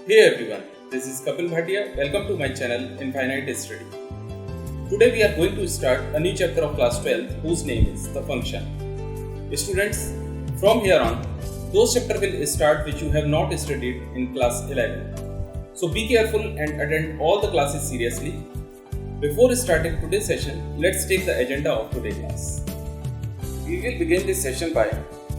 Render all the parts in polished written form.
Hey everyone, this is Kapil Bhatia. Welcome to my channel Infinite Study. Today we are going to start a new chapter of class 12 whose name is the function. Students, from here on, those chapters will start which you have not studied in class 11. So be careful and attend all the classes seriously. Before starting today's session, let's take the agenda of today's class. We will begin this session by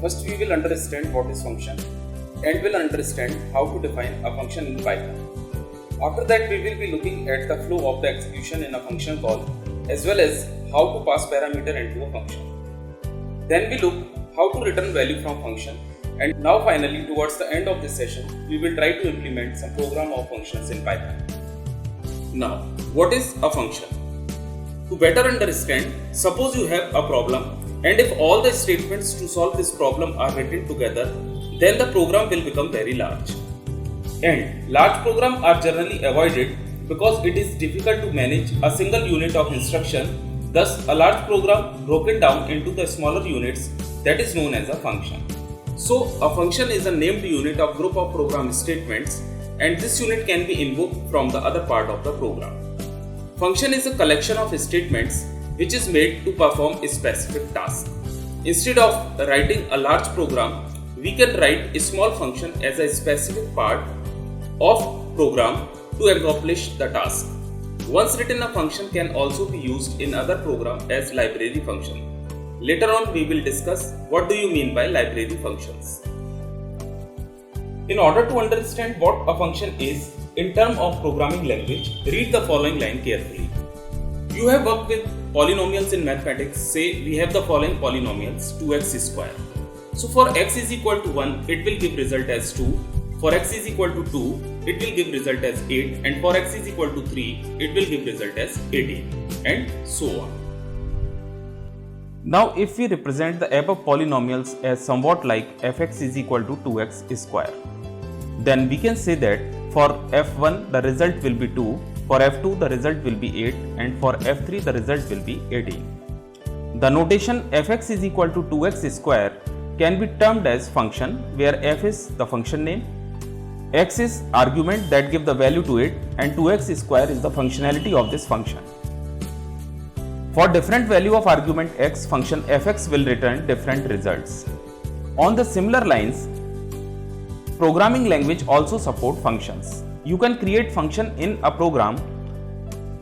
first we will understand what is function and will understand how to define a function in Python. After that, we will be looking at the flow of the execution in a function call as well as how to pass parameter into a function. Then we look how to return value from function, and now finally towards the end of this session we will try to implement some program of functions in Python. Now, what is a function? To better understand, suppose you have a problem and if all the statements to solve this problem are written together, then the program will become very large. And large programs are generally avoided because it is difficult to manage a single unit of instruction. Thus, a large program broken down into the smaller units, that is known as a function. So, a function is a named unit of group of program statements, and this unit can be invoked from the other part of the program. Function is a collection of statements which is made to perform a specific task. Instead of writing a large program, we can write a small function as a specific part of program to accomplish the task. Once written, a function can also be used in other program as library function. Later on, we will discuss what do you mean by library functions. In order to understand what a function is in terms of programming language, read the following line carefully. You have worked with polynomials in mathematics. Say we have the following polynomials: 2x square. So for x is equal to 1, it will give result as 2. For x is equal to 2, it will give result as 8. And for x is equal to 3, it will give result as 18. And so on. Now if we represent the above polynomials as somewhat like fx is equal to 2x square, then we can say that for f1 the result will be 2, for f2 the result will be 8, and for f3 the result will be 18. The notation fx is equal to 2x square can be termed as function, where f is the function name, x is argument that give the value to it, and 2x square is the functionality of this function. For different value of argument x, function fx will return different results. On the similar lines, programming language also support functions. You can create function in a program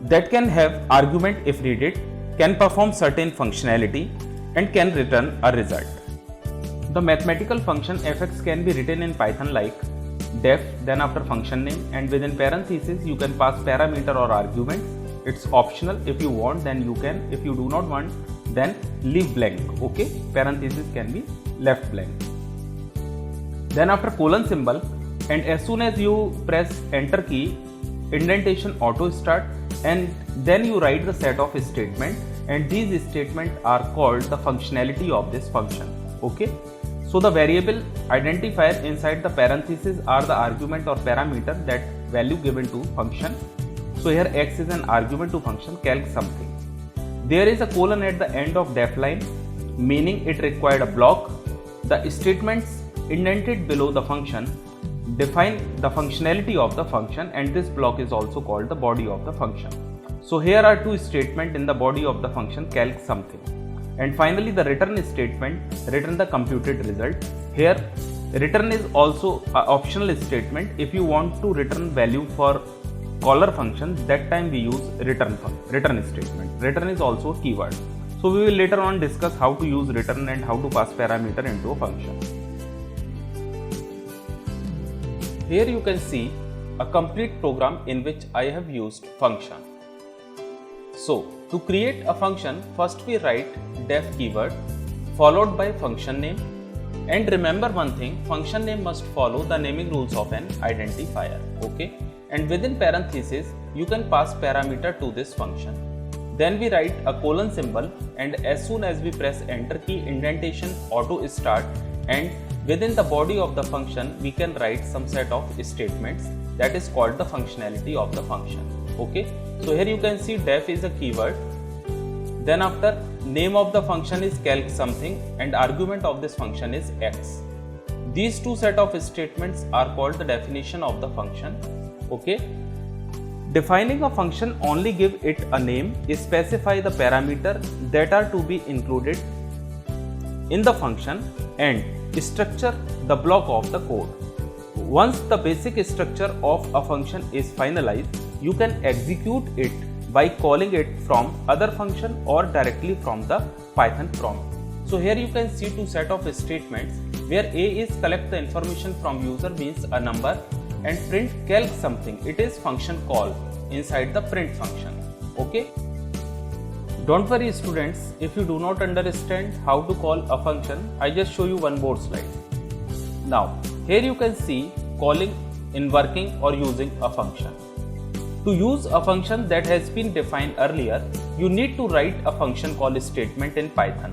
that can have argument if needed, can perform certain functionality, and can return a result. The mathematical function fx can be written in Python like def, then after function name, and within parentheses you can pass parameter or arguments. It's optional. If you want, then you can. If you do not want, then leave blank. Okay, parentheses can be left blank. Then after colon symbol, and as soon as you press enter key, indentation auto start, and then you write the set of statement, and these statements are called the functionality of this function. Okay. So the variable identifier inside the parentheses are the argument or parameter, that value given to function. So here x is an argument to function calc something. There is a colon at the end of def line, meaning it required a block. The statements indented below the function define the functionality of the function, and this block is also called the body of the function. So here are two statements in the body of the function calc something. And finally the return statement return the computed result. Here return is also an optional statement. If you want to return value for caller function, that time we use return statement. Return is also a keyword. So we will later on discuss how to use return and how to pass parameter into a function. Here you can see a complete program in which I have used function. So to create a function, first we write def keyword followed by function name, and remember one thing, function name must follow the naming rules of an identifier. Okay, and within parentheses you can pass parameter to this function. Then we write a colon symbol, and as soon as we press enter key, indentation auto start, and within the body of the function we can write some set of statements, that is called the functionality of the function. Okay, so here you can see def is a keyword, then after name of the function is calc something, and argument of this function is x. These two set of statements are called the definition of the function. Okay. Defining a function only give it a name, specify the parameter that are to be included in the function and structure the block of the code. Once the basic structure of a function is finalized, you can execute it by calling it from other function or directly from the Python prompt. So here you can see two set of statements where A is collect the information from user means a number and print calc something, it is function call inside the print function. Okay. Don't worry students, if you do not understand how to call a function, I just show you one more slide. Now here you can see calling, invoking or using a function. To use a function that has been defined earlier, you need to write a function call statement in Python.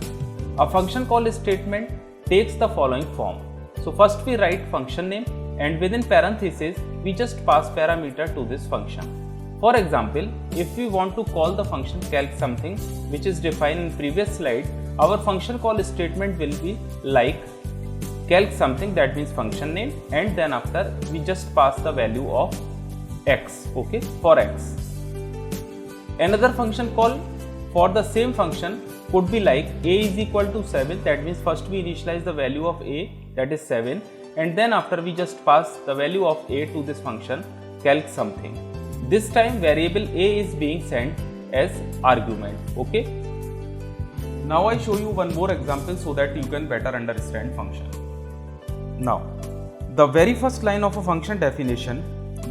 A function call statement takes the following form. So first we write function name and within parentheses we just pass parameter to this function. For example, if we want to call the function calc something which is defined in previous slide, our function call statement will be like calc something, that means function name, and then after we just pass the value of x, okay, for x. Another function call for the same function could be like a is equal to 7, that means first we initialize the value of a, that is 7, and then after we just pass the value of a to this function calc something. This time variable a is being sent as argument. Okay. Now I show you one more example so that you can better understand function. Now the very first line of a function definition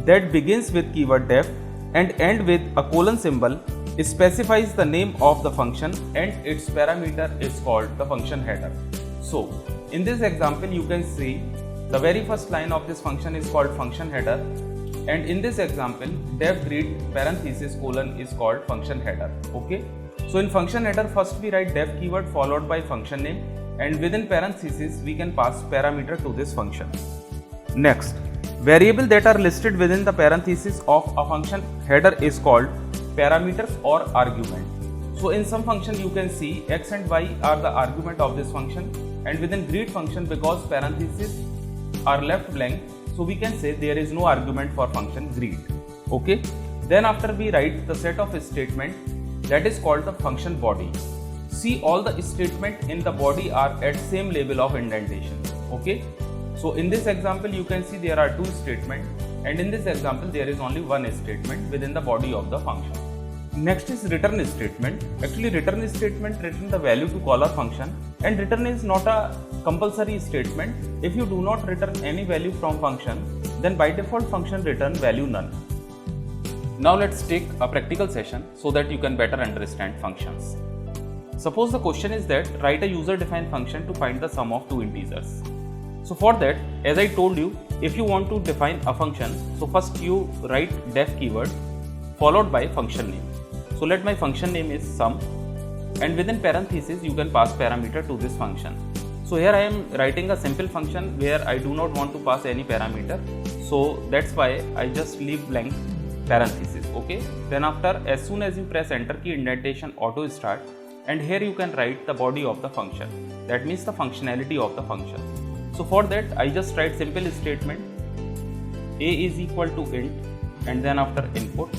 that begins with keyword def and end with a colon symbol specifies the name of the function and its parameter is called the function header. So in this example you can see the very first line of this function is called function header, and in this example def greet parenthesis colon is called function header. Okay. So in function header first we write def keyword followed by function name and within parenthesis we can pass parameter to this function. Next, variable that are listed within the parenthesis of a function header is called parameters or argument. So in some function you can see x and y are the argument of this function, and within greet function because parentheses are left blank, so we can say there is no argument for function greet. Okay. Then after we write the set of statement that is called the function body. See, all the statement in the body are at same level of indentation. Okay. So in this example you can see there are two statements, and in this example there is only one statement within the body of the function. Next is return statement. Actually return statement return the value to call a function, and return is not a compulsory statement. If you do not return any value from function, then by default function return value none. Now let's take a practical session so that you can better understand functions. Suppose the question is that write a user defined function to find the sum of two integers. So for that, as I told you, if you want to define a function, so first you write def keyword followed by function name. So let my function name is sum, and within parentheses you can pass parameter to this function. So here I am writing a simple function where I do not want to pass any parameter, so that's why I just leave blank parentheses. Okay. Then after, as soon as you press enter key, indentation auto start, and here you can write the body of the function, that means the functionality of the function. So for that I just write simple statement a is equal to int, and then after input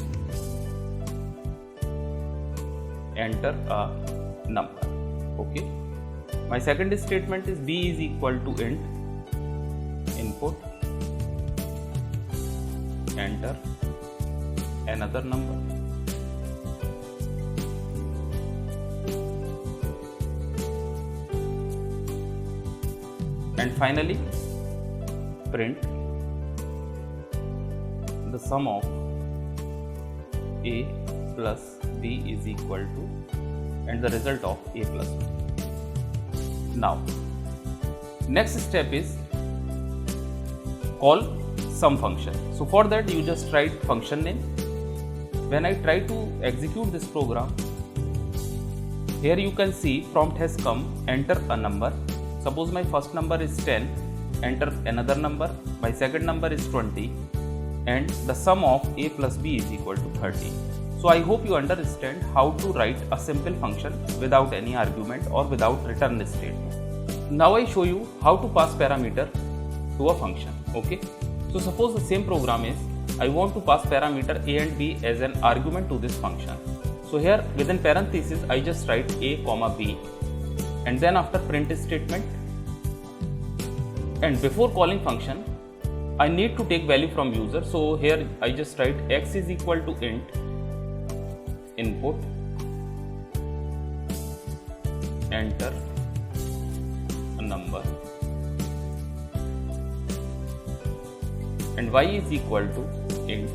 enter a number. Okay. My second statement is b is equal to int, input enter another number. And finally print the sum of a plus b is equal to and the result of a plus b. Now next step is call sum function. So for that you just write function name. When I try to execute this program, here you can see prompt has come, enter a number. Suppose my first number is 10, enter another number, my second number is 20, and the sum of a plus b is equal to 30. So I hope you understand how to write a simple function without any argument or without return statement. Now I show you how to pass parameter to a function. Okay. So suppose the same program is, I want to pass parameter a and b as an argument to this function. So here within parenthesis I just write a comma b, and then after print statement, and before calling function I need to take value from user. So here I just write x is equal to int input, enter a number, and y is equal to int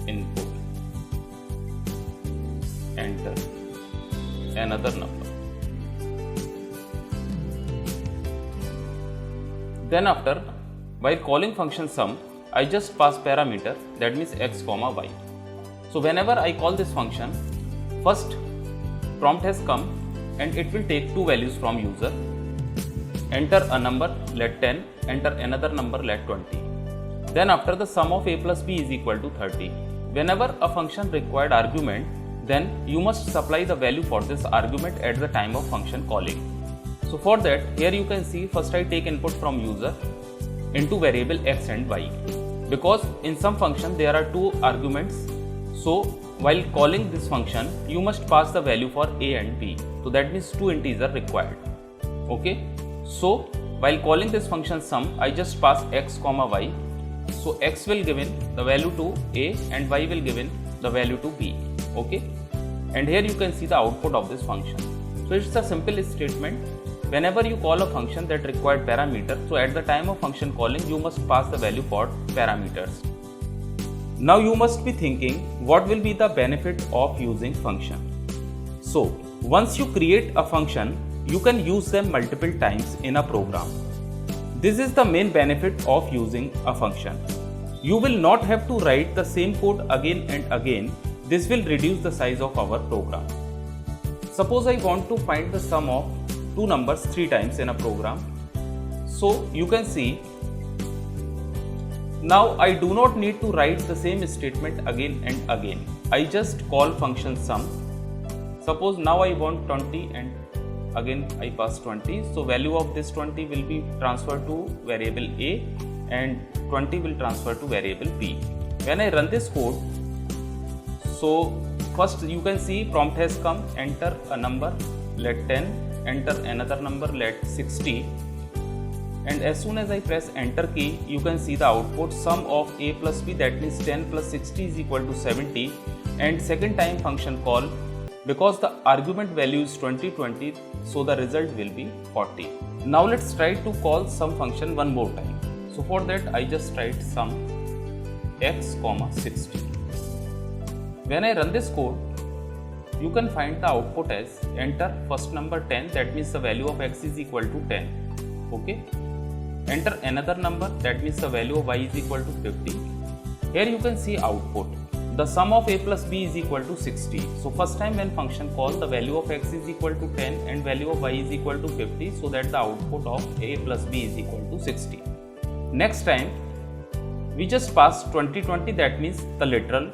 input, enter another number. Then after, while calling function sum, I just pass parameter, that means x comma y. So whenever I call this function, first prompt has come and it will take two values from user. Enter a number, let 10, enter another number, let 20. Then after, the sum of a plus b is equal to 30. Whenever a function required argument, then you must supply the value for this argument at the time of function calling. So for that, here you can see, first I take input from user into variable x and y, because in some function there are two arguments. So while calling this function, you must pass the value for a and b. So that means two integers required. Okay. So while calling this function sum, I just pass x comma y. So x will given the value to a and y will given the value to b. Okay. And here you can see the output of this function. So it's a simple statement. Whenever you call a function that required parameter, so at the time of function calling, you must pass the value for parameters. Now you must be thinking, what will be the benefit of using function? So once you create a function, you can use them multiple times in a program. This is the main benefit of using a function. You will not have to write the same code again and again. This will reduce the size of our program. Suppose I want to find the sum of two numbers 3 times in a program. So you can see, now I do not need to write the same statement again and again. I just call function sum. Suppose now I want 20 and again I pass 20. So value of this 20 will be transferred to variable a and 20 will transfer to variable b. When I run this code, so first you can see prompt has come, enter a number, let 10, enter another number, let 60, and as soon as I press enter key, you can see the output sum of a plus b, that means 10 plus 60 is equal to 70, and second time function call, because the argument value is 20, so the result will be 40. Now let's try to call some function one more time. So for that I just write sum x comma 60. When I run this code, you can find the output as enter first number 10, that means the value of x is equal to 10. Okay. Enter another number, that means the value of y is equal to 50. Here you can see output. The sum of a plus b is equal to 60. So first time when function call, the value of x is equal to 10 and value of y is equal to 50, so that the output of a plus b is equal to 60. Next time we just pass 20, that means the literal.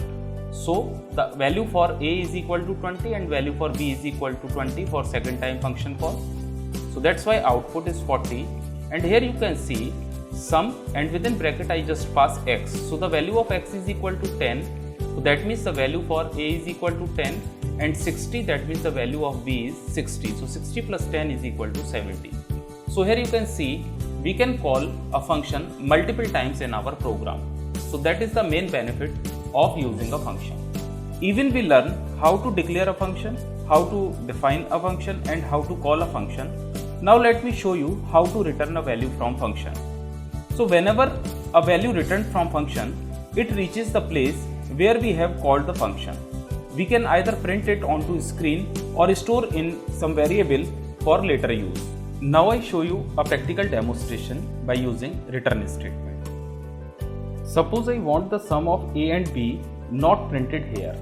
So the value for a is equal to 20 and value for b is equal to 20 for second time function call. So that's why output is 40. And here you can see sum, and within bracket I just pass x. So the value of x is equal to 10. So that means the value for a is equal to 10, and 60, that means the value of b is 60. So 60 plus 10 is equal to 70. So here you can see we can call a function multiple times in our program. So that is the main benefit of using a function. Even we learn how to declare a function, how to define a function, and how to call a function. Now let me show you how to return a value from function. So whenever a value returned from function, it reaches the place where we have called the function. We can either print it onto screen or store in some variable for later use. Now I show you a practical demonstration by using return statement. Suppose I want the sum of a and b not printed here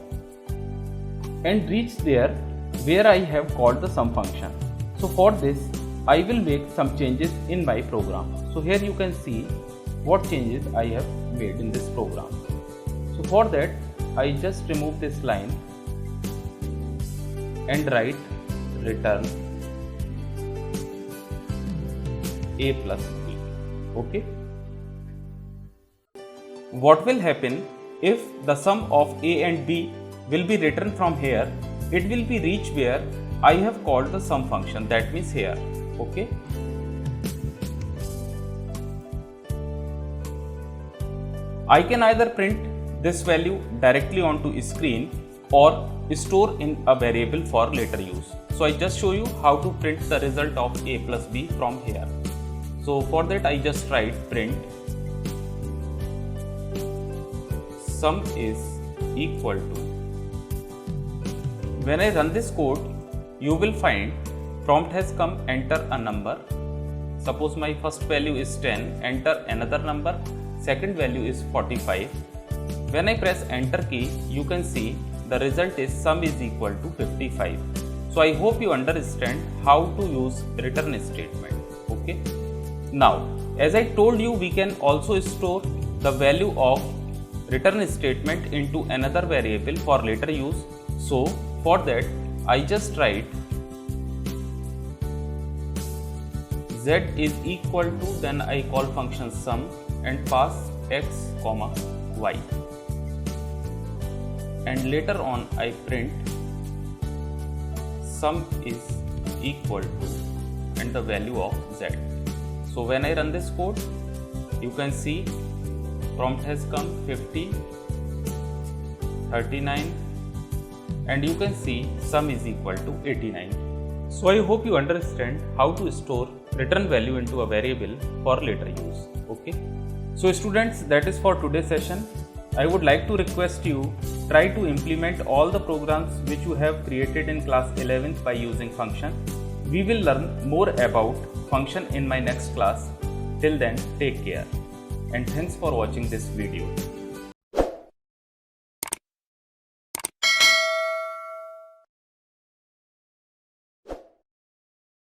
and reach there where I have called the sum function. So for this I will make some changes in my program. So here you can see what changes I have made in this program. So for that I just remove this line and write return a plus b. Okay. What will happen if the sum of a and b will be written from here? It will be reached where I have called the sum function, that means here. Okay. I can either print this value directly onto screen or store in a variable for later use. So I just show you how to print the result of a plus b from here. So for that I just write print sum is equal to. When I run this code, you will find prompt has come, enter a number. Suppose my first value is 10, enter another number, second value is 45. When I press enter key, you can see the result is sum is equal to 55. So I hope you understand how to use return statement. Okay. Now, as I told you, we can also store the value of return statement into another variable for later use. So for that, I just write z is equal to, then I call function sum and pass x comma y, and later on I print sum is equal to and the value of z. So when I run this code, you can see prompt has come 50, 39, and you can see sum is equal to 89. So I hope you understand how to store return value into a variable for later use. Okay. So students, that is for today's session. I would like to request you try to implement all the programs which you have created in class 11th by using function. We will learn more about function in my next class. Till then, take care and thanks for watching this video.